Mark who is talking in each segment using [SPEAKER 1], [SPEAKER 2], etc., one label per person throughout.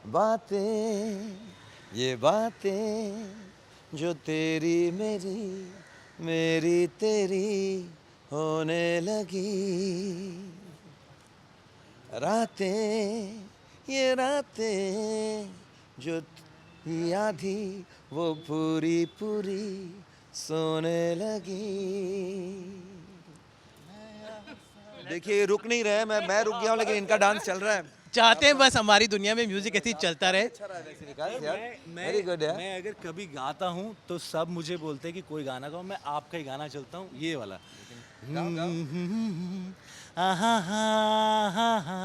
[SPEAKER 1] बातें, ये बातें जो तेरी मेरी, मेरी तेरी होने लगी। रातें, ये रातें जो थी आधी वो पूरी पूरी सोने लगी। देखिए रुक नहीं रहे, मैं रुक गया हूँ लेकिन इनका डांस चल रहा है।
[SPEAKER 2] चाहते हैं बस हमारी दुनिया में म्यूजिक ऐसे ही चलता रहे।
[SPEAKER 1] अच्छा रहा वैसे विकास यार, वेरी गुड यार।
[SPEAKER 3] मैं अगर कभी गाता हूँ तो सब मुझे बोलते हैं कि कोई गाना गाओ, मैं आपका ही गाना चलता हूँ, ये वाला। आहा हा हा हा,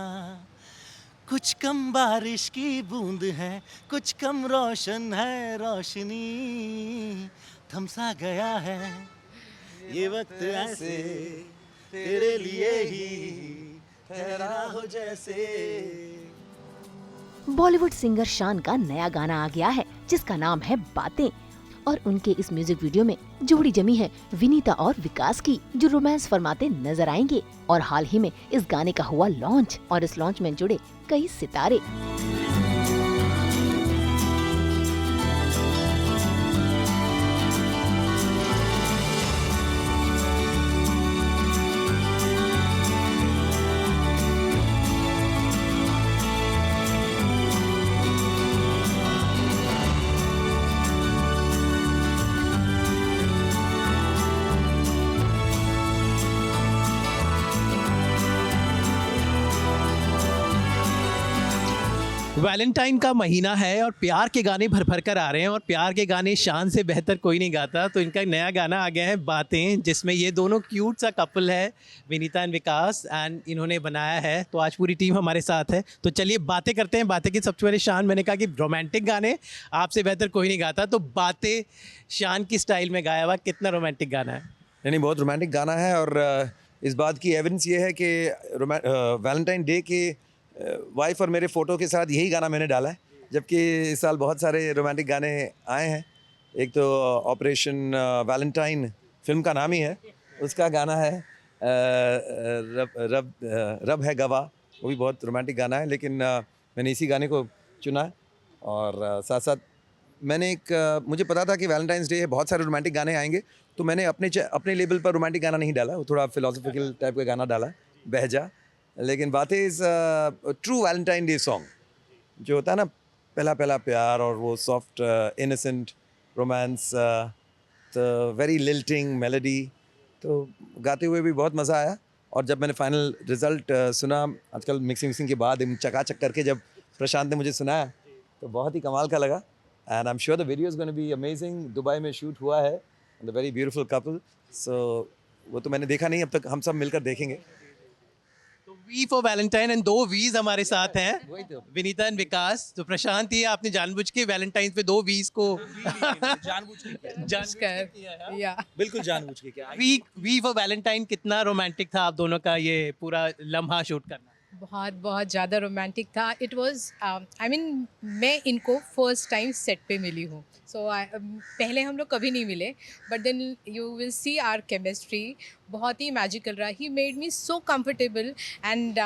[SPEAKER 3] कुछ कम बारिश की बूंद है, कुछ कम रोशन है रोशनी, थमसा गया है ये वक्त ऐसे तेरे लिए ही ठहरा हो जैसे।
[SPEAKER 4] बॉलीवुड सिंगर शान का नया गाना आ गया है जिसका नाम है बातें और उनके इस म्यूजिक वीडियो में जोड़ी जमी है विनीता और विकास की, जो रोमांस फरमाते नजर आएंगे। और हाल ही में इस गाने का हुआ लॉन्च और इस लॉन्च में जुड़े कई सितारे।
[SPEAKER 2] वैलेंटाइन का महीना है और प्यार के गाने भर भर कर आ रहे हैं और प्यार के गाने शान से बेहतर कोई नहीं गाता। तो इनका नया गाना आ गया है बातें, जिसमें ये दोनों क्यूट सा कपल है, विनीता एंड विकास, एंड इन्होंने बनाया है। तो आज पूरी टीम हमारे साथ है, तो चलिए बातें करते हैं। बातें की सबसे पहले शान, मैंने कहा कि रोमांटिक गाने आपसे बेहतर कोई नहीं गाता, तो बातें शान की स्टाइल में गाया हुआ, कितना रोमांटिक गाना है।
[SPEAKER 1] नहीं बहुत रोमांटिक गाना है और इस बात की एविडेंस ये है कि वैलेंटाइन डे के वाइफ और मेरे फ़ोटो के साथ यही गाना मैंने डाला है, जबकि इस साल बहुत सारे रोमांटिक गाने आए हैं। एक तो ऑपरेशन वैलेंटाइन फिल्म का नाम ही है, उसका गाना है रब है गवाह, वो भी बहुत रोमांटिक गाना है। लेकिन मैंने इसी गाने को चुना है और साथ साथ मैंने मुझे पता था कि वैलेंटाइंस डे है, बहुत सारे रोमांटिक गाने आएंगे, तो मैंने अपने लेवल पर रोमांटिक गाना नहीं डाला, वो थोड़ा फिलोसफिकल टाइप का गाना डाला, बहजा। लेकिन बातें is true Valentine day song जो होता है ना, पहला पहला प्यार और वो सॉफ्ट इनोसेंट रोमांस, तो वेरी लिल्टिंग मेलोडी, तो गाते हुए भी बहुत मज़ा आया। और जब मैंने फाइनल रिज़ल्ट सुना आजकल मिक्सिंग के बाद चकाचक करके जब प्रशांत ने मुझे सुनाया, तो बहुत ही कमाल का लगा। And I am sure the video is gonna be amazing. Dubai में शूट हुआ है, द वेरी ब्यूटीफुल कपल, सो वो तो मैंने देखा नहीं, अब तक हम सब मिलकर देखेंगे।
[SPEAKER 2] तो वी फॉर वैलेंटाइन एंड दो वीज हमारे साथ हैं,
[SPEAKER 1] वही तो।
[SPEAKER 2] विनीता एंड विकास। तो प्रशांत, ये आपने जानबूझ के वैलेंटाइन पे दो वीज को
[SPEAKER 3] जानबूझ के किया,
[SPEAKER 2] जान
[SPEAKER 5] या
[SPEAKER 3] बिल्कुल जानबूझ के किया।
[SPEAKER 2] वी फॉर वैलेंटाइन कितना रोमांटिक था आप दोनों का ये पूरा लम्हा शूट करना?
[SPEAKER 5] बहुत बहुत ज़्यादा रोमांटिक था। इट वाज आई मीन मैं इनको फर्स्ट टाइम सेट पे मिली हूँ, सो पहले हम लोग कभी नहीं मिले, but then you will see our chemistry बहुत ही मैजिकल रहा। He made me so comfortable and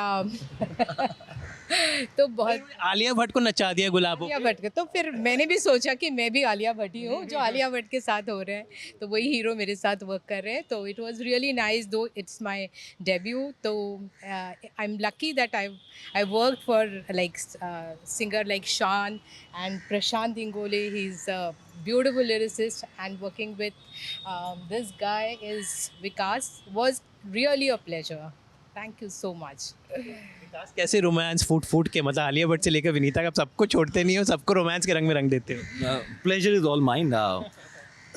[SPEAKER 5] तो बहुत
[SPEAKER 2] आलिया भट्ट को नचा दिया गुलाबों
[SPEAKER 5] आलिया भट्ट के, तो फिर मैंने भी सोचा कि मैं भी आलिया भट्ट ही हूँ जो आलिया भट्ट के साथ हो रहे हैं, तो वही हीरो मेरे साथ वर्क कर रहे हैं। तो इट वाज रियली नाइस, दो इट्स माय डेब्यू, तो I am lucky that I worked for like singer like शान and Prashant Ingole. He's a beautiful lyricist, and working with this guy is Vikas was really a pleasure. Thank you so much.
[SPEAKER 2] विकास, कैसे romance फूट के, मतलब आलिया भट्ट से लेकर विनीता का सबको छोड़ते नहीं हो, सबको रोमांस के रंग में रंग देते हो।
[SPEAKER 3] Pleasure is all mine.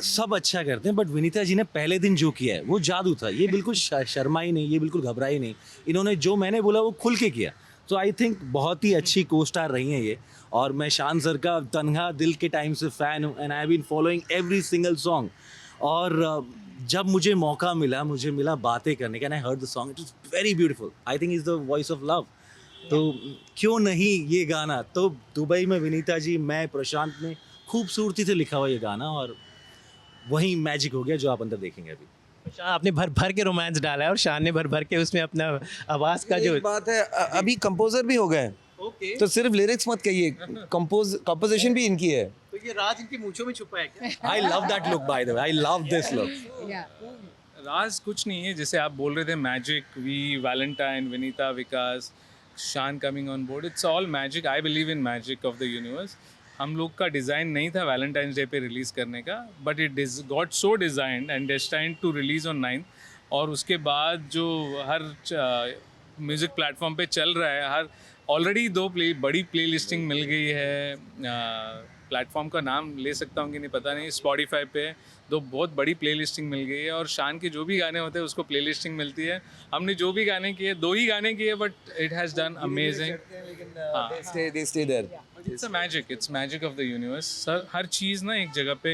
[SPEAKER 3] सब अच्छा करते हैं, बट विनीता जी ने पहले दिन जो किया है वो जादू था। ये बिल्कुल शर्माई नहीं, ये बिल्कुल घबराई नहीं, इन्होंने जो मैंने बोला वो खुल के किया। तो आई थिंक बहुत ही अच्छी को स्टार रही हैं ये। और मैं शान सर का तन्हा दिल के टाइम से फ़ैन हूँ, and I have been following every single song. और जब मुझे मौका मिला, मुझे मिला बातें करने का, and I heard the song, it is very beautiful. I think is the voice of love. तो क्यों नहीं ये गाना, तो दुबई में विनीता जी, मैं, प्रशांत ने खूबसूरती से लिखा हुआ ये गाना, और वही मैजिक हो गया जो आप अंदर देखेंगे अभी।
[SPEAKER 2] शान, आपने भर भर के रोमांस डाला है और शान ने भर भर के उसमें अपना आवाज़ का जो
[SPEAKER 1] एक बात है, अभी कंपोजर भी हो गए हैं,
[SPEAKER 2] ओके
[SPEAKER 1] तो सिर्फ लिरिक्स मत कहिए, कंपोजिशन भी इनकी है।
[SPEAKER 2] तो ये राज इनके मूंछों में छुपा है क्या?
[SPEAKER 3] I love that look, by the way. I love this look.
[SPEAKER 5] Yeah.
[SPEAKER 6] राज कुछ नहीं है, जैसे आप बोल रहे थे मैजिक, वी वैलेंटाइन, विनीता, विकास, शान coming on board, it's all magic. I believe in magic of the universe. हम लोग का डिज़ाइन नहीं था वैलेंटाइंस डे पे रिलीज़ करने का, but it is got so designed and destined to release on 9th। और उसके बाद जो हर म्यूज़िक प्लेटफॉर्म पे चल रहा है, हर ऑलरेडी बड़ी प्ले लिस्टिंग मिल गई है। प्लेटफॉर्म का नाम ले सकता हूँ कि नहीं पता नहीं, स्पॉटिफाई पे 2 बहुत बड़ी प्ले लिस्टिंग मिल गई है। और शान के जो भी गाने होते हैं उसको प्ले लिस्टिंग मिलती है। हमने जो भी गाने किए, 2 ही गाने किए, but it has done amazing.
[SPEAKER 1] They stay there.
[SPEAKER 6] It's magic of the universe sir. हर चीज़ ना एक जगह पे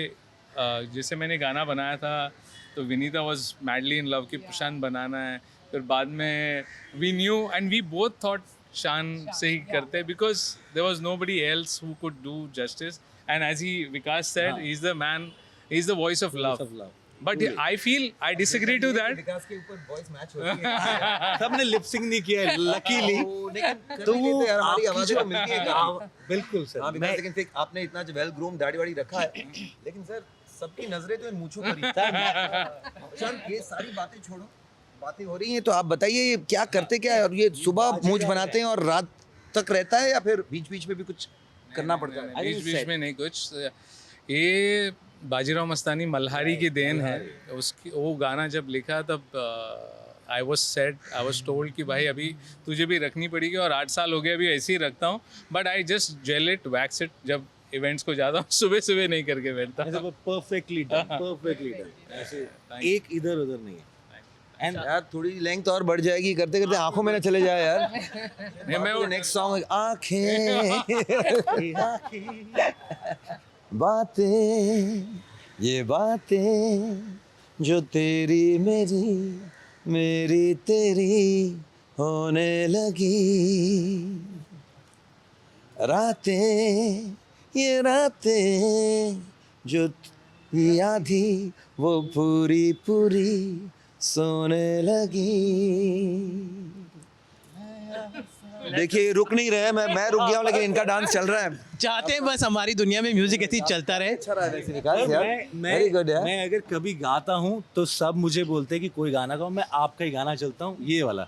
[SPEAKER 6] जैसे मैंने गाना बनाया था तो Vinita was madly in love कि प्रशांत बनाना है। फिर बाद में we knew and we both thought Shaan से ही करते, because there was nobody else who could do justice. And as he Vikas said, he is the man, he is the voice of love. But I feel I disagree to that.
[SPEAKER 1] Vikas के ऊपर voice match होती है।
[SPEAKER 3] सबने lip sync नहीं किया है, luckily.
[SPEAKER 1] तो वो हमारी
[SPEAKER 3] आपकी
[SPEAKER 1] आवाज़ें
[SPEAKER 3] जो-
[SPEAKER 1] तो मिलती है गाने।
[SPEAKER 3] बिल्कुल सर।
[SPEAKER 1] हाँ विकास, लेकिन फिर आपने इतना जो वेल ग्रूम दाढ़ी वाड़ी रखा है, लेकिन सर सबकी नजरें तो इन मूंछों पर ही। शान, ये सारी बातें छोड़ो, बातें हो रही हैं तो आप बताइए ये क्या करते क्या है? और ये सुबह मूंछ बनाते हैं और रात तक रहता है या फिर बीच बीच में भी कुछ करना पड़ता है?
[SPEAKER 6] बीच बीच में नहीं कुछ। ये बाजीराव मस्तानी मल्हारी की देन है। उसकी वो गाना जब लिखा तब आई वॉज टोल्ड कि भाई अभी तुझे भी रखनी पड़ेगी, और 8 साल हो गए अभी ऐसे ही रखता हूँ। But I just gel it, wax it जब इवेंट्स को जाता हूँ। सुबह सुबह नहीं करके बैठता।
[SPEAKER 3] Perfectly done. ऐसे एक इधर उधर नहीं है। एंड
[SPEAKER 1] यार थोड़ी लेंथ और बढ़ जाएगी, करते करते आंखों में ना चले जाए यार।
[SPEAKER 6] नहीं, मैं वो
[SPEAKER 1] नेक्स्ट सॉन्ग आंखें बातें, ये बातें जो तेरी मेरी तेरी होने लगी, रातें ये रातें जो आधी वो पूरी पूरी सोने लगी। देखिए रुक नहीं रहे, मैं रुक गया हूँ लेकिन इनका डांस चल रहा है।
[SPEAKER 2] चाहते हैं बस हमारी दुनिया में म्यूजिक ऐसे ही चलता रहे।
[SPEAKER 1] अच्छा रहा है वैसे विकास यार, वेरी गुड यार।
[SPEAKER 3] मैं अगर कभी गाता हूँ तो सब मुझे बोलते हैं कि कोई गाना गाओ, मैं आपका ही गाना चलता हूँ, ये वाला।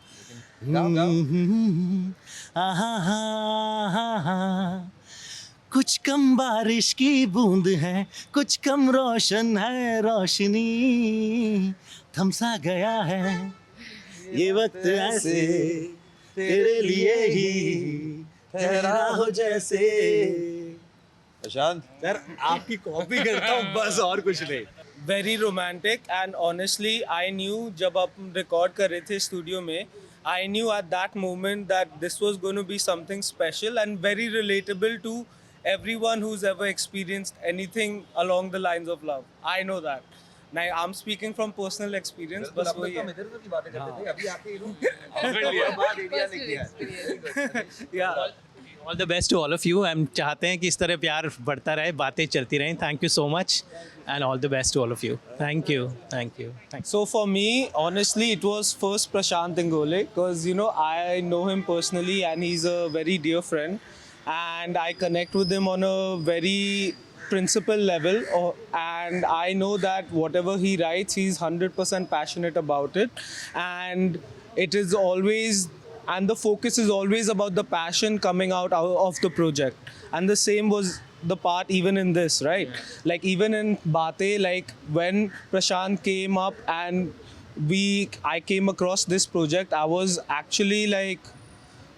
[SPEAKER 3] कुछ कम बारिश की बूंद है, कुछ कम रोशन है रोशनी, थमसा गया है ये वक्त ऐसे तेरे लिए ही ठहरा हो जैसे।
[SPEAKER 1] प्रशांत
[SPEAKER 3] सर आपकी कॉपी करता हूँ बस, और कुछ नहीं।
[SPEAKER 7] Very romantic and honestly I knew जब आप रिकॉर्ड कर रहे थे स्टूडियो में, I knew at that moment that this was going to be something special and very relatable to everyone who's ever experienced anything along the lines of love. I know that. Now I'm speaking from personal experience. बस वही है.
[SPEAKER 1] इधर उधर की बातें करते थे, अभी आके बात एरिया ने किया।
[SPEAKER 7] Yeah.
[SPEAKER 2] All the best to all of you. हम चाहते हैं कि इस तरह प्यार बढ़ता रहे, बातें चलती रहें। Thank you so much and all the best to all of you. Thank you, thank you, thank
[SPEAKER 7] So for me, honestly, it was first Prashant Ingole because you know I know him personally and he's a very dear friend, and I connect with him on a very principal level, and I know that whatever he writes, he's 100% passionate about it, and it is always, and the focus is always about the passion coming out of the project, and the same was the part even in this, right? Like even in Bate, like when Prashant came up and I came across this project, I was actually like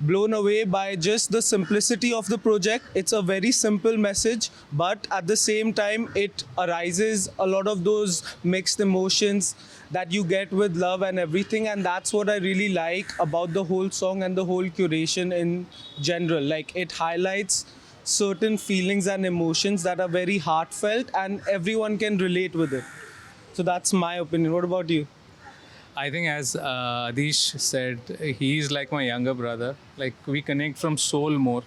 [SPEAKER 7] blown away by just the simplicity of the project. It's a very simple message, but at the same time it arises a lot of those mixed emotions that you get with love and everything, and that's what I really like about the whole song and the whole curation in general. Like it highlights certain feelings and emotions that are very heartfelt and everyone can relate with it. So that's my opinion. What about you?
[SPEAKER 6] I think as Adish said, he is like my younger brother. Like we connect from soul more.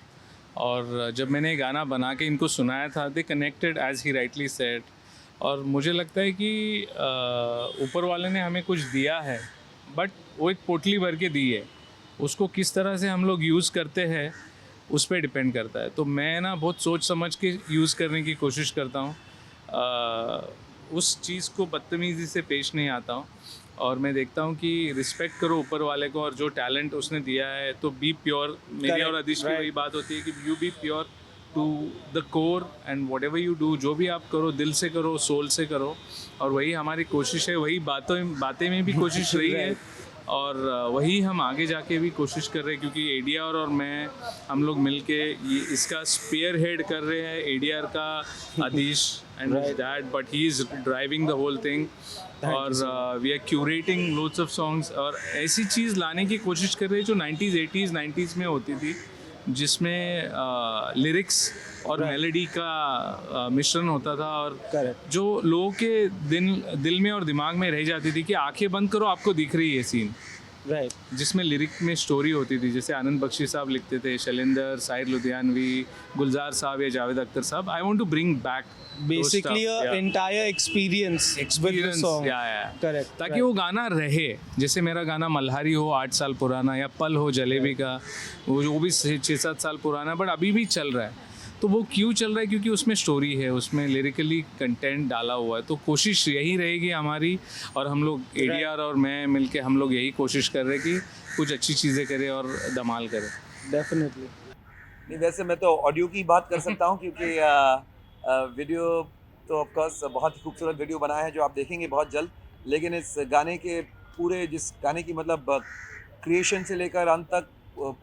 [SPEAKER 6] और जब मैंने ये गाना बना के इनको सुनाया था, they connected as he rightly said. और मुझे लगता है कि ऊपर वाले ने हमें कुछ दिया है, बट वो एक पोटली भर के दी है। उसको किस तरह से हम लोग यूज़ करते हैं, उस पर डिपेंड करता है। तो मैं ना बहुत सोच समझ के यूज़ करने की कोशिश करता हूँ, उस चीज़ को बदतमीज़ी से पेश नहीं आता हूँ, और मैं देखता हूँ कि रिस्पेक्ट करो ऊपर वाले को, और जो टैलेंट उसने दिया है तो बी प्योर। मेरी
[SPEAKER 7] Correct,
[SPEAKER 6] और आदिश की
[SPEAKER 7] right.
[SPEAKER 6] वही बात होती है कि you be pure to the core, and whatever you do, जो भी आप करो दिल से करो, सोल से करो, और वही हमारी कोशिश है। वही बातें में भी कोशिश रही है, और वही हम आगे जाके भी कोशिश कर रहे हैं, क्योंकि एडीआर और मैं, हम लोग मिलके ये इसका स्पेयर हेड कर रहे हैं। एडीआर का आदिश and that, but he is driving the whole thing, और we are curating loads of songs, और ऐसी चीज़ लाने की कोशिश कर रहे हैं जो 90s 80s 90s में होती थी, जिसमें लिरिक्स और मेलोडी का मिश्रण होता था, और
[SPEAKER 7] Correct.
[SPEAKER 6] जो लोगों के दिल में और दिमाग में रह जाती थी कि आंखें बंद करो आपको दिख रही है सीन,
[SPEAKER 7] Right.
[SPEAKER 6] जिसमें लिरिक में स्टोरी होती थी। जैसे आनंद बख्शी साहब लिखते थे, शैलेंदर, साहिर लुधियानवी, गुलजार साहब या Javed Akhtar sahab. I want to bring back
[SPEAKER 7] Basically, a entire experience with the song. Correct.
[SPEAKER 6] ताकि
[SPEAKER 7] right.
[SPEAKER 6] वो गाना रहे। जैसे मेरा गाना मल्हारी हो 8 साल पुराना, या पल हो जलेबी का, वो भी 6-7 साल पुराना, बट अभी भी चल रहा है। तो वो क्यों चल रहा है? क्योंकि उसमें स्टोरी है, उसमें लिरिकली कंटेंट डाला हुआ है। तो कोशिश यही रहेगी हमारी, और हम लोग एडीआर और मैं मिलके हम लोग यही कोशिश कर रहे हैं कि कुछ अच्छी चीज़ें करें और धमाल करें।
[SPEAKER 7] Definitely.
[SPEAKER 1] नहीं, वैसे मैं तो ऑडियो की बात कर सकता हूँ, क्योंकि वीडियो तो ऑफ कोर्स बहुत ही खूबसूरत वीडियो बना है जो आप देखेंगे बहुत जल्द। लेकिन इस गाने के पूरे, जिस गाने की मतलब क्रिएशन से लेकर अंत तक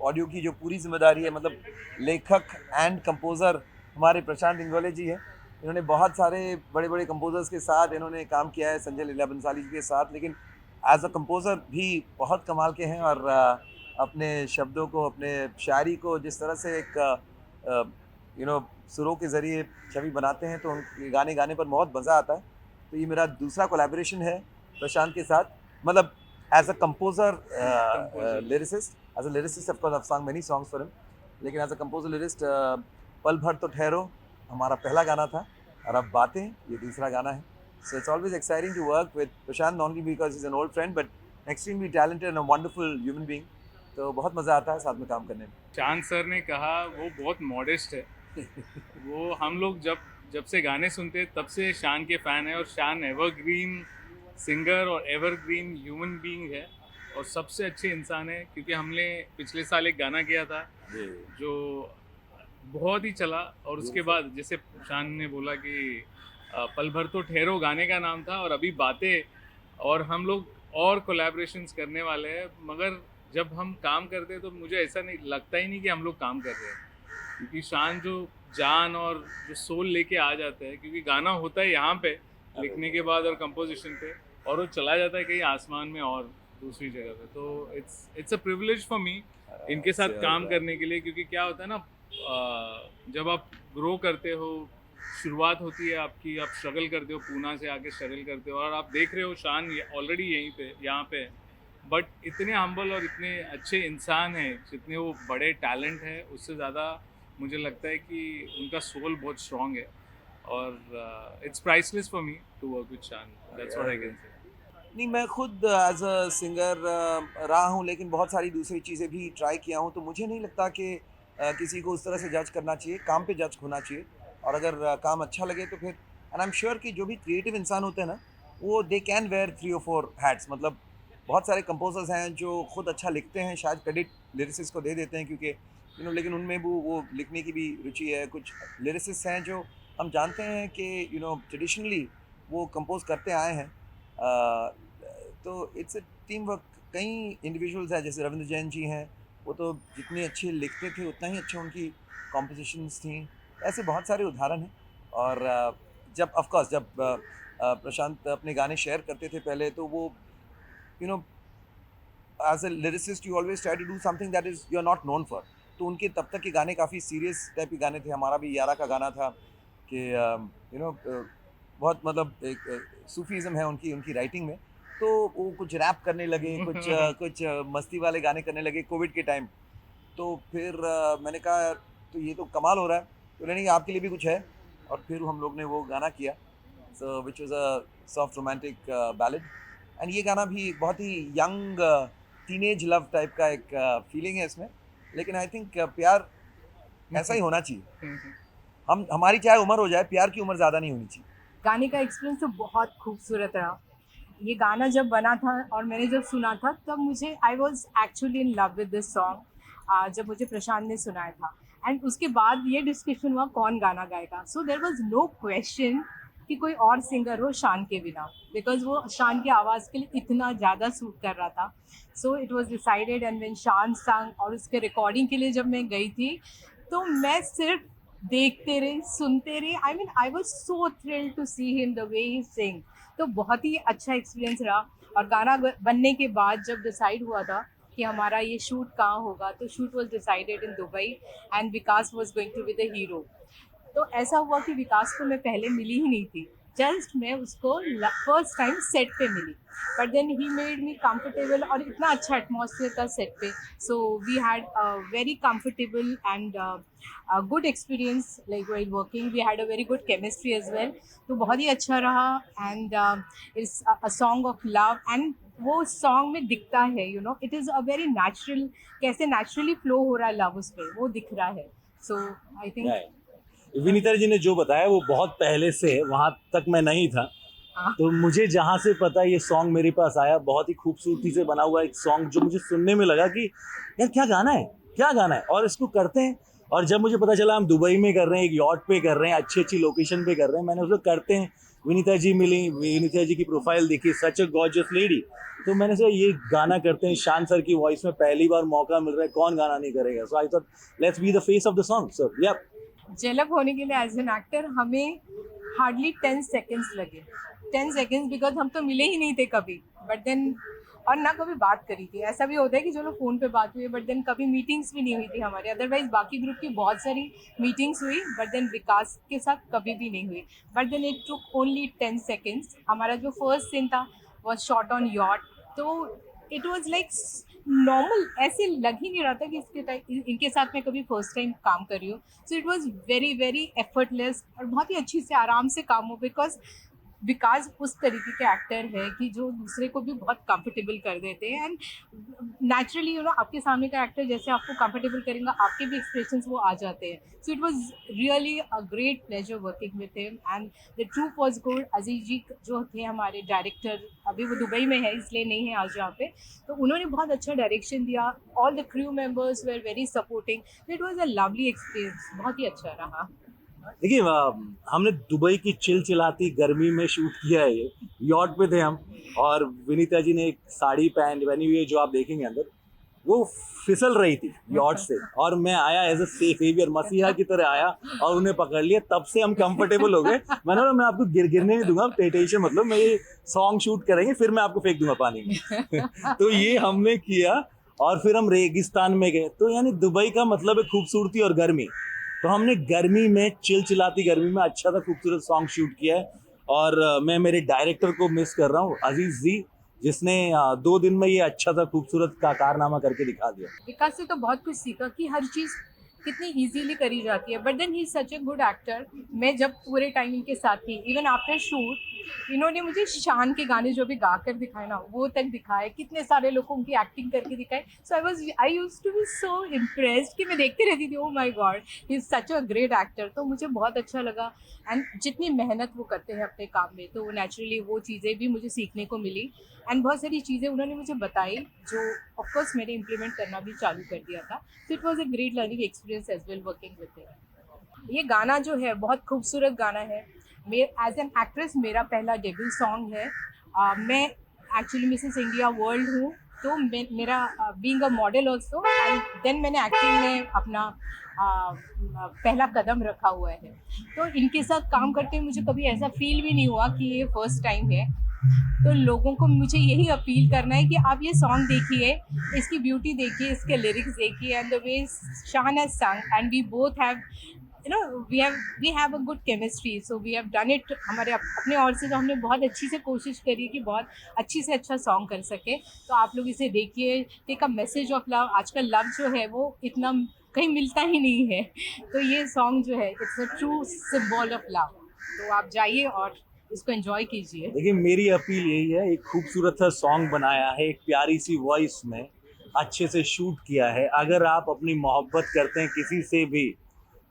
[SPEAKER 1] ऑडियो की जो पूरी जिम्मेदारी है, मतलब लेखक एंड कंपोज़र हमारे प्रशांत इंगोले जी हैं। इन्होंने बहुत सारे बड़े बड़े कंपोज़र्स के साथ इन्होंने काम किया है, संजय लीला बंसाली जी के साथ, लेकिन एज अ कंपोज़र भी बहुत कमाल के हैं। और अपने शब्दों को, अपने शायरी को जिस तरह से एक सुरों के ज़रिए छवि बनाते हैं, तो उनके गाने गाने पर बहुत मज़ा आता है। तो ये मेरा दूसरा कोलैबोरेशन है प्रशांत के साथ, मतलब as a composer lyricist. As a lyricist of course I have song many songs for him, लेकिन एज अ कंपोज़र लिरिस्ट पल भर तो ठहरो हमारा पहला गाना था, और अब बातें ये दूसरा गाना है। So it's always exciting to work with Prashant, not only because is an old friend but extremely talented and a wonderful human being. तो बहुत मज़ा आता है साथ में काम करने में।
[SPEAKER 6] चांद सर ने कहा वो बहुत मॉडेस्ट है। वो हम लोग जब से गाने सुनते हैं तब से शान के फ़ैन है, और शान एवरग्रीन सिंगर और एवरग्रीन ह्यूमन बीइंग है, और सबसे अच्छे इंसान है। क्योंकि हमने पिछले साल एक गाना किया था जो बहुत ही चला, और उसके बाद जैसे शान ने बोला कि पल भर तो ठहरो गाने का नाम था, और अभी बातें, और हम लोग और कोलैबोरेशंस करने वाले हैं। मगर जब हम काम करते हैं तो मुझे ऐसा नहीं लगता ही नहीं कि हम लोग काम कर रहे हैं, क्योंकि शान जो जान और जो सोल लेके आ जाता है, क्योंकि गाना होता है यहाँ पे लिखने के बाद और कंपोजिशन पे, और वो चला जाता है कहीं आसमान में और दूसरी जगह पे। तो it's a privilege for me इनके साथ काम करने के लिए। क्योंकि क्या होता है ना, जब आप ग्रो करते हो, शुरुआत होती है आपकी, आप स्ट्रगल करते हो, पूना से आके स्ट्रगल करते हो, और आप देख रहे हो शान ऑलरेडी यहीं पे यहाँ पे, बट इतने हम्बल और इतने अच्छे इंसान हैं, जितने वो बड़े टैलेंट हैं, उससे ज़्यादा मुझे लगता है कि उनका सोल बहुत स्ट्रॉन्ग है, और it's priceless for me to work with Shaan. That's what I can say.
[SPEAKER 1] नहीं, मैं खुद एज अ सिंगर रहा हूँ, लेकिन बहुत सारी दूसरी चीज़ें भी ट्राई किया हूँ। तो मुझे नहीं लगता कि किसी को उस तरह से जज करना चाहिए, काम पे जज होना चाहिए। और अगर काम अच्छा लगे तो फिर, एंड आई एम श्योर कि जो भी क्रिएटिव इंसान होते हैं ना, वो they can wear 3 or 4 hats. मतलब बहुत सारे कंपोजर्स हैं जो खुद अच्छा लिखते हैं, शायद क्रेडिट लिरिसिस्ट को दे देते हैं, क्योंकि लेकिन उनमें वो लिखने की भी रुचि है। कुछ लिरिसिस्ट हैं जो हम जानते हैं कि ट्रेडिशनली वो कंपोज करते आए हैं। तो इट्स अ टीम वर्क। कई इंडिविजुअल्स हैं, जैसे रविंद्र जैन जी हैं, वो तो जितने अच्छे लिखते थे उतना ही अच्छा उनकी कॉम्पोजिशंस थी। ऐसे बहुत सारे उदाहरण हैं। और जब ऑफकोर्स जब प्रशांत अपने गाने शेयर करते थे पहले, तो वो as a lyricist you always try to do something that is you are not known for. तो उनके तब तक के गाने काफ़ी सीरियस टाइप के गाने थे। हमारा भी यारा का गाना था कि बहुत मतलब एक सूफीज़म है उनकी राइटिंग में। तो वो कुछ रैप करने लगे, कुछ मस्ती वाले गाने करने लगे कोविड के टाइम। तो फिर मैंने कहा तो ये तो कमाल हो रहा है, तो नहीं आपके लिए भी कुछ है। और फिर हम लोग ने वो गाना किया, so which was a soft romantic ballad. And ये गाना भी एक बहुत ही यंग टीनेज लव टाइप का एक फीलिंग है इसमें। लेकिन आई थिंक प्यार ऐसा ही होना चाहिए। हमारी चाहे उम्र हो जाए, प्यार की उम्र ज़्यादा नहीं होनी चाहिए।
[SPEAKER 5] गाने का एक्सपीरियंस तो बहुत खूबसूरत रहा। ये गाना जब बना था और मैंने जब सुना था तब मुझे I was actually in love with this song, जब मुझे प्रशांत ने सुनाया था। एंड उसके बाद ये डिस्कशन हुआ कौन गाना गाएगा। So there was no question कि कोई और सिंगर हो शान के बिना, बिकॉज वो शान की आवाज़ के लिए इतना ज़्यादा सूट कर रहा था। So it was decided and when शान संग और उसके रिकॉर्डिंग के लिए जब मैं गई थी तो मैं सिर्फ देखते रहे, सुनते रहे। I mean I was so thrilled to see him the way he sing. तो बहुत ही अच्छा एक्सपीरियंस रहा। और गाना बनने के बाद जब डिसाइड हुआ था कि हमारा ये शूट कहाँ होगा, तो shoot was decided in Dubai and Vikas was going to be the hero. तो ऐसा हुआ कि विकास को मैं पहले मिली ही नहीं थी, जस्ट मैं उसको फर्स्ट टाइम सेट पे मिली। But then he made me comfortable और इतना अच्छा एटमॉस्फेयर था सेट पे। So we had a very comfortable and good experience like while working. We had a very good chemistry as well. तो बहुत ही अच्छा रहा and it's a song of love and वो सॉन्ग में दिखता है, you know, it is a very natural, कैसे नेचुरली फ्लो हो रहा है लव उस पर, वो दिख रहा है। सो आई थिंक
[SPEAKER 3] विनीता जी ने जो बताया वो बहुत पहले से है, वहाँ तक मैं नहीं था।
[SPEAKER 5] हाँ।
[SPEAKER 3] तो मुझे जहाँ से पता ये सॉन्ग मेरे पास आया, बहुत ही खूबसूरती से बना हुआ एक सॉन्ग जो मुझे सुनने में लगा कि यार क्या गाना है, क्या गाना है, और इसको करते हैं। और जब मुझे पता चला हम दुबई में कर रहे हैं, एक यॉट पे कर रहे हैं, अच्छी अच्छी लोकेशन पे कर रहे हैं, मैंने उसको करते हैं। विनीता जी मिली, विनीता जी की प्रोफाइल देखी, सच अ गॉर्जियस लेडी। तो मैंने सोचा ये गाना करते हैं, शान सर की वॉइस में पहली बार मौका मिल रहा है, कौन गाना नहीं करेगा। So I thought let's be the face of the song. So या
[SPEAKER 5] जेलअप होने के लिए एज एन एक्टर हमें हार्डली 10 सेकेंड्स लगे। 10 सेकेंड्स बिकॉज हम तो मिले ही नहीं थे कभी, बट देन और ना कभी बात करी थी। ऐसा भी होता है कि चलो फ़ोन पे बात हुई, बट देन कभी मीटिंग्स भी नहीं हुई थी हमारी। अदरवाइज बाकी ग्रुप की बहुत सारी मीटिंग्स हुई, बट देन विकास के साथ कभी भी नहीं हुई। But then it took only 10 seconds. हमारा जो फर्स्ट सीन था वॉज शॉट ऑन यॉट। तो इट वॉज लाइक नॉर्मल, ऐसे लग ही नहीं रहा था कि इनके साथ मैं कभी फर्स्ट टाइम काम कर रही हूँ। सो it was very very effortless और बहुत ही अच्छी से आराम से काम हो, बिकॉज विकास उस तरीके के एक्टर है कि जो दूसरे को भी बहुत कंफर्टेबल कर देते हैं। एंड नेचुरली यू नो आपके सामने का एक्टर जैसे आपको कंफर्टेबल करेगा, आपके भी एक्सप्रेशंस वो आ जाते हैं। So it was really a great pleasure working with him and the troupe was good. Aziz ji जो थे हमारे डायरेक्टर, अभी वो दुबई में है इसलिए नहीं है आज यहाँ पे, तो उन्होंने बहुत अच्छा डायरेक्शन दिया। All the crew members were very supporting. It was a lovely experience, बहुत ही अच्छा रहा।
[SPEAKER 3] देखिए हमने दुबई की चिलचिलाती गर्मी में शूट किया है। ये यॉट पे थे हम, और विनीता जी ने एक साड़ी पहनी हुई है जो आप देखेंगे अंदर, वो फिसल रही थी यॉट से, और मैं आया एज अ सेवियर, मसीहा की तरह आया और उन्हें पकड़ लिया। तब से हम कंफर्टेबल हो गए। मैंने बोला मैं आपको गिरने नहीं दूंगा, टेंशन मतलब मैं ये सॉन्ग शूट करेंगे फिर मैं आपको फेंक दूंगा पानी में। तो ये हमने किया और फिर हम रेगिस्तान में गए। तो यानी दुबई का मतलब है खूबसूरती और गर्मी। तो हमने गर्मी में, चिलचिलाती गर्मी में अच्छा सा खूबसूरत सॉन्ग शूट किया है। और मैं मेरे डायरेक्टर को मिस कर रहा हूँ, अजीज जी, जिसने 2 दिन में ये अच्छा सा खूबसूरत का कारनामा करके दिखा दिया।
[SPEAKER 5] विकास से तो बहुत कुछ सीखा कि हर चीज़ कितनी इजीली करी जाती है। But then he is such a good actor. मैं जब पूरे टाइम इनके साथ थी, इवन आफ्टर शूट इन्होंने मुझे शान के गाने जो भी गा कर दिखाए ना, वो तक दिखाए, कितने सारे लोगों की एक्टिंग करके दिखाए। So I used to be so impressed कि मैं देखती रहती थी, oh my god he is such a great actor. तो मुझे बहुत अच्छा लगा। एंड जितनी मेहनत वो करते हैं अपने काम में, तो नेचुरली वो चीज़ें भी मुझे सीखने को मिली। एंड बहुत सारी चीज़ें उन्होंने मुझे बताई जो ऑफकोर्स मैंने इम्प्लीमेंट करना भी चालू कर दिया था। So it was a great learning experience as well working with him. ये गाना जो है बहुत खूबसूरत गाना है। एज एन एक्ट्रेस मेरा पहला डेब्यू सॉन्ग है। मैं एक्चुअली मिसेस इंडिया वर्ल्ड हूँ, तो मेरा being a model also, and then मैंने एक्टिंग में अपना पहला कदम रखा हुआ है। तो इनके साथ काम करते मुझे कभी ऐसा फील भी नहीं हुआ कि ये फर्स्ट टाइम है। तो लोगों को मुझे यही अपील करना है कि आप ये सॉन्ग देखिए, इसकी ब्यूटी देखिए, इसके लिरिक्स देखिए, and the way Shaan has sung and we both have we have a good chemistry. So we have done it. हमारे अपने ओर से तो हमने बहुत अच्छी से कोशिश करी कि बहुत अच्छी से अच्छा सॉन्ग कर सके। तो आप लोग इसे देखिए, take a message of love. आजकल लव जो है वो इतना कहीं मिलता ही नहीं है, तो ये सॉन्ग जो है it's a true symbol of love. तो आप जाइए और इसको एंजॉय कीजिए।
[SPEAKER 3] देखिए मेरी अपील यही है, एक खूबसूरत सा सॉन्ग बनाया है, एक प्यारी सी वॉइस में अच्छे से शूट किया है। अगर आप अपनी मोहब्बत करते हैं किसी से भी,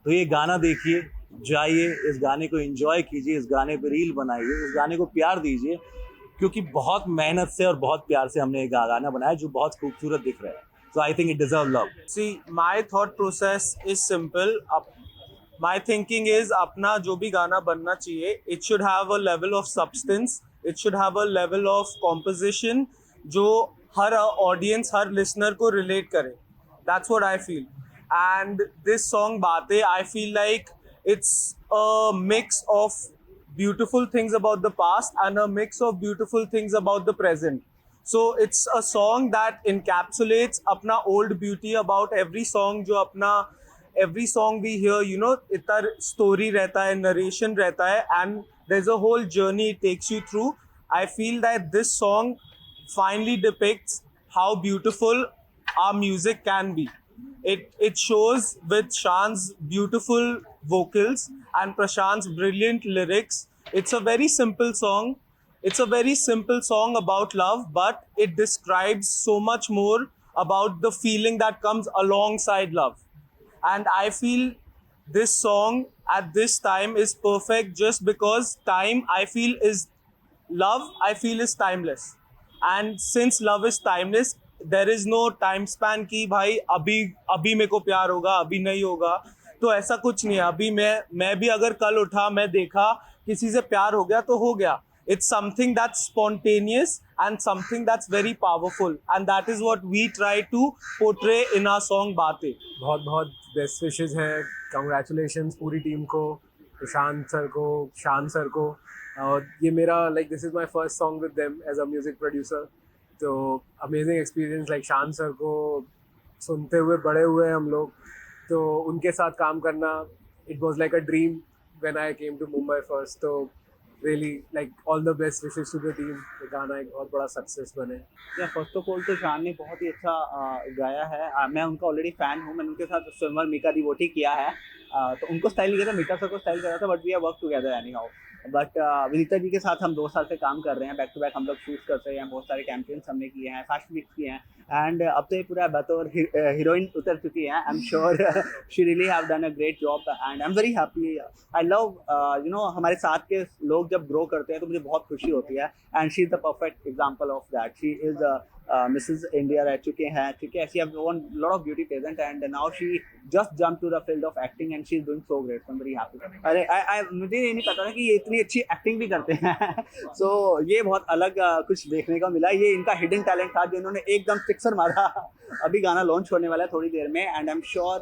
[SPEAKER 3] तो ये गाना देखिए, जाइए, इस गाने को एंजॉय कीजिए, इस गाने पे रील बनाइए, इस गाने को प्यार दीजिए, क्योंकि बहुत मेहनत से और बहुत प्यार से हमने ये गाना बनाया जो बहुत खूबसूरत दिख रहा है. So I think it deserves love.
[SPEAKER 7] See, my thought process is simple. My thinking is अपना जो भी गाना बनना चाहिए, it should have a level of substance, it should have a level of composition जो हर audience, हर listener को relate करे. That's what I feel. And this song बातें, I feel like it's a mix of beautiful things about the past and a mix of beautiful things about the present. So it's a song that encapsulates अपना old beauty about every song जो अपना every song we hear, you know, इतना story रहता है, narration रहता है, and there's a whole journey it takes you through. I feel that this song finally depicts how beautiful our music can be. It shows with Shan's beautiful vocals and Prashant's brilliant lyrics. It's a very simple song. It's a very simple song about love, but it describes so much more about the feeling that comes alongside love. And I feel this song at this time is perfect just because time, I feel, is love, I feel, is timeless. And since love is timeless, there is no time span कि भाई अभी मेरे को प्यार होगा, अभी नहीं होगा. तो ऐसा कुछ नहीं है. अभी मैं भी अगर कल उठा, मैं देखा किसी से प्यार हो गया तो हो गया. It's something that's spontaneous and something that's very powerful, and that is what we try to portray in our song बातें.
[SPEAKER 8] बहुत बहुत बेस्ट विशेस हैं. कंग्रेचुलेशंस पूरी टीम को, प्रशांत सर को, शान सर को. ये मेरा this is my first song with them as a music producer. तो अमेजिंग एक्सपीरियंस. शान सर को सुनते हुए बड़े हुए हम लोग, तो उनके साथ काम करना, it was like a dream when I came to Mumbai first. तो really all the best wishes to the team. ये गाना एक बहुत बड़ा सक्सेस बने.
[SPEAKER 9] या फर्स्ट ऑफ ऑल तो शान ने बहुत ही अच्छा गाया है. मैं उनका ऑलरेडी फ़ैन हूँ. मैंने उनके साथ स्विमर मीका डिवोटी किया है. तो उनको स्टाइल नहीं किया था, मीका सर को स्टाइल करा था, but we have work together anyhow. But Vinita ji के साथ हम 2 साल से काम कर रहे हैं. बैक टू बैक हम लोग शूट करते हैं. बहुत सारे कैंपेन्स हमने किए हैं, फैशन वीक्स किए हैं, एंड अब तो ये पूरा बतौर हीरोइन उतर चुकी हैं. आई am sure she really have done a great job and I am very happy. I love you know हमारे साथ के लोग जब ग्रो करते हैं तो मुझे बहुत खुशी होती है. And she is the perfect example of that. She is Mrs India रह चुके हैं, ठीक है. She have won lot of beauty present and now she just jump to the field of acting and she is doing so great. I am very happy. अरे मुझे ये नहीं पता था कि ये इतनी अच्छी एक्टिंग भी करते हैं. सो ये बहुत अलग कुछ देखने को मिला. ये इनका हिडन टैलेंट था जो इन्होंने एकदम फिक्सर मारा. अभी गाना लॉन्च होने वाला है थोड़ी देर में, एंड आई एम श्योर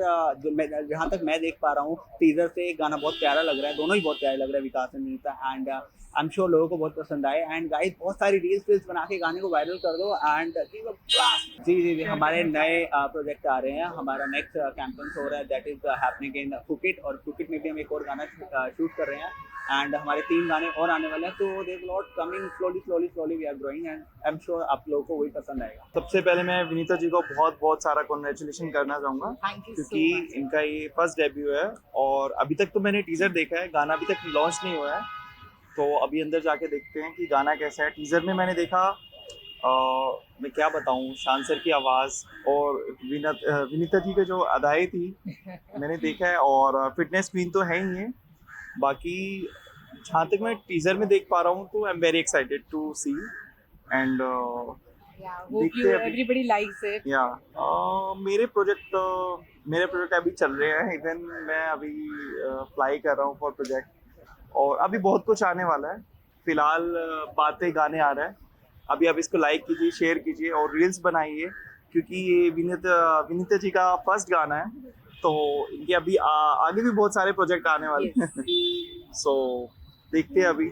[SPEAKER 9] जहाँ तक मैं देख पा रहा हूँ टीजर से गाना बहुत प्यारा लग रहा है. दोनों ही बहुत प्यारे लग रहे हैं, Vikas and Vinita. And I am sure लोगों को बहुत पसंद आए. एंड गाइस बहुत सारी रील्स बना के गाने को वायरल कर दो. एंड जी हमारे नए प्रोजेक्ट आ रहे हैं. हमारा नेक्स्ट कैंपेन हो रहा है, that is happening in Phuket. और फुकेट में भी हम एक और गाना शूट कर रहे हैं. एंड हमारे 3 गाने और आने वाले हैं. तो there lot coming slowly we are growing, and I am sure आप लोगों को वही पसंद आएगा.
[SPEAKER 10] सबसे पहले मैं विनीता जी को बहुत सारा कॉन्ग्रेचुलेशन करना चाहूँगा, क्योंकि इनका ये फर्स्ट डेब्यू है. और अभी तक तो मैंने टीज़र देखा है, गाना अभी तक लॉन्च नहीं हुआ है. तो अभी अंदर जाके देखते हैं कि गाना कैसा है. टीज़र में मैंने देखा, मैं क्या बताऊँ, शान सर की आवाज़ और विनीता जी की जो अदाएँ थी मैंने देखा है. और फिटनेस क्वीन तो है ही है. बाकी जहाँ तक मैं टीज़र में देख पा रहा हूँ तो I am very excited to see. And
[SPEAKER 5] everybody likes it.
[SPEAKER 10] मेरे प्रोजेक्ट अभी चल रहे हैं. इवन मैं अभी अप्लाई कर रहा हूँ फॉर प्रोजेक्ट, और अभी बहुत कुछ आने वाला है. फिलहाल बातें गाने आ रहा है. अभी आप इसको लाइक कीजिए, शेयर कीजिए और रील्स बनाइए, क्योंकि ये विनीता जी का फर्स्ट गाना है. तो इनके अभी आगे भी बहुत सारे प्रोजेक्ट आने वाले हैं. सो देखते हैं अभी.